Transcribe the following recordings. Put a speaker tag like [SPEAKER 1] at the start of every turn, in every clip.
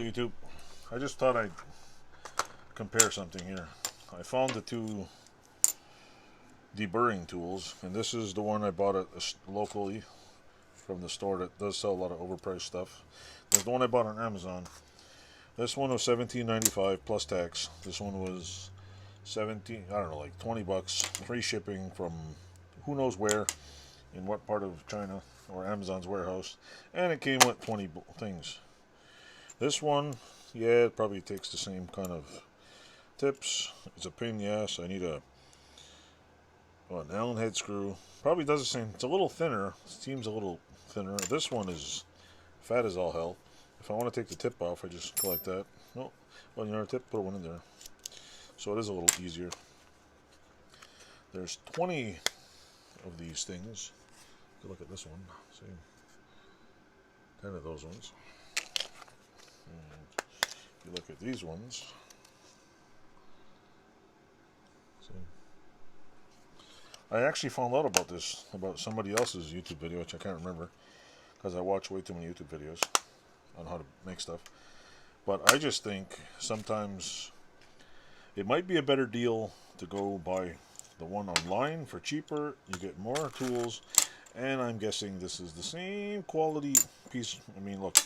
[SPEAKER 1] YouTube. I just thought I'd compare something here. I found the two deburring tools, and this is the one I bought at locally from the store that does sell a lot of overpriced stuff. There's the one I bought on Amazon. This one was $17.95 plus tax. This one was I don't know, like 20 bucks, free shipping from who knows where, in what part of China, or Amazon's warehouse, and it came with 20 things. This one, yeah, it probably takes the same kind of tips. It's a pain in the ass. I need an Allen head screw. Probably does the same. It's a little thinner. Seems a little thinner. This one is fat as all hell. If I want to take the tip off, I just go like that. No, well, you know, tip, put one in there. So it is a little easier. There's 20 of these things. Look at this one. See, 10 of those ones. And if you look at these ones, see, I actually found out about this about somebody else's YouTube video, which I can't remember because I watch way too many YouTube videos on how to make stuff. But I just think sometimes it might be a better deal to go buy the one online for cheaper. You get more tools, and I'm guessing this is the same quality piece. I mean, look,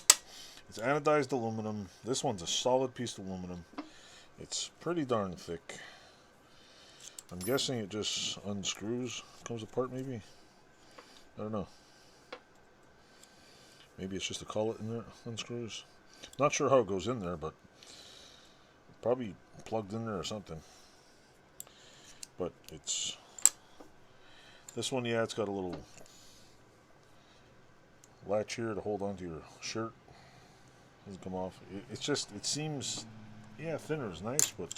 [SPEAKER 1] it's anodized aluminum. This one's a solid piece of aluminum. It's pretty darn thick. I'm guessing it just unscrews, comes apart maybe. I don't know. Maybe it's just a collet in there, unscrews. Not sure how it goes in there, but probably plugged in there or something. But it's this one, yeah, it's got a little latch here to hold onto your shirt. Doesn't come off. It seems, yeah, thinner is nice, but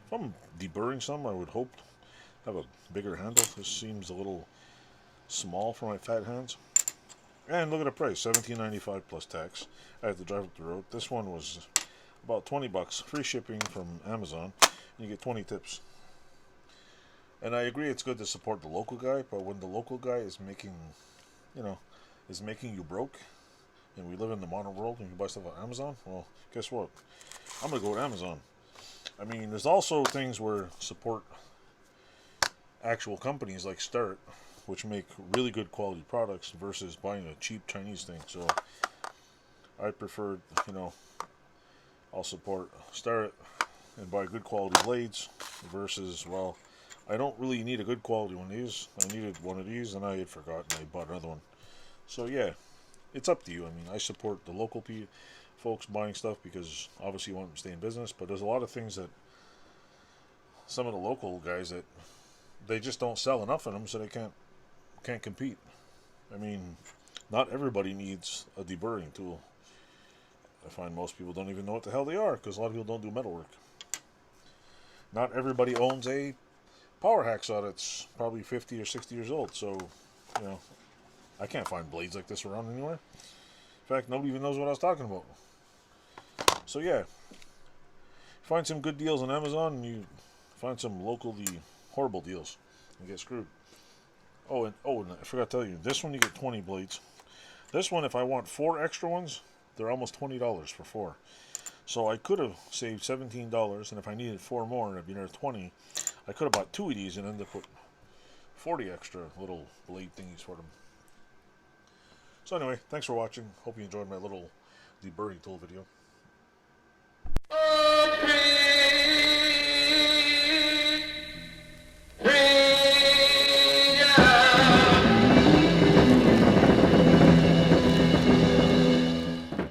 [SPEAKER 1] if I'm deburring some, I would hope to have a bigger handle. This seems a little small for my fat hands. And look at the price, $17.95 plus tax. I had to drive up the road. This one was about 20 bucks, free shipping from Amazon. And you get 20 tips. And I agree it's good to support the local guy, but when the local guy is making, is making you broke, and we live in the modern world and you buy stuff on Amazon, well, guess what? I'm going to go with Amazon. I mean, there's also things where support actual companies like Start, which make really good quality products versus buying a cheap Chinese thing. So I prefer, I'll support Start and buy good quality blades versus, well, I don't really need a good quality one of these. I needed one of these and I had forgotten. I bought another one. So yeah, it's up to you. I mean, I support the local folks buying stuff because obviously you want them to stay in business, but there's a lot of things that some of the local guys that they just don't sell enough of them, so they can't compete. I mean, not everybody needs a deburring tool. I find most people don't even know what the hell they are because a lot of people don't do metal work. Not everybody owns a power hacksaw that's probably 50 or 60 years old, so I can't find blades like this around anywhere. In fact, nobody even knows what I was talking about. So yeah, find some good deals on Amazon and you find some locally horrible deals and get screwed. Oh, and I forgot to tell you, this one you get 20 blades. This one, if I want 4 extra ones, they're almost $20 for 4. So I could have saved $17, and if I needed 4 more, it'd be another 20. I could have bought 2 of these and ended up with 40 extra little blade thingies for them. So anyway, thanks for watching. Hope you enjoyed my little deburring tool video.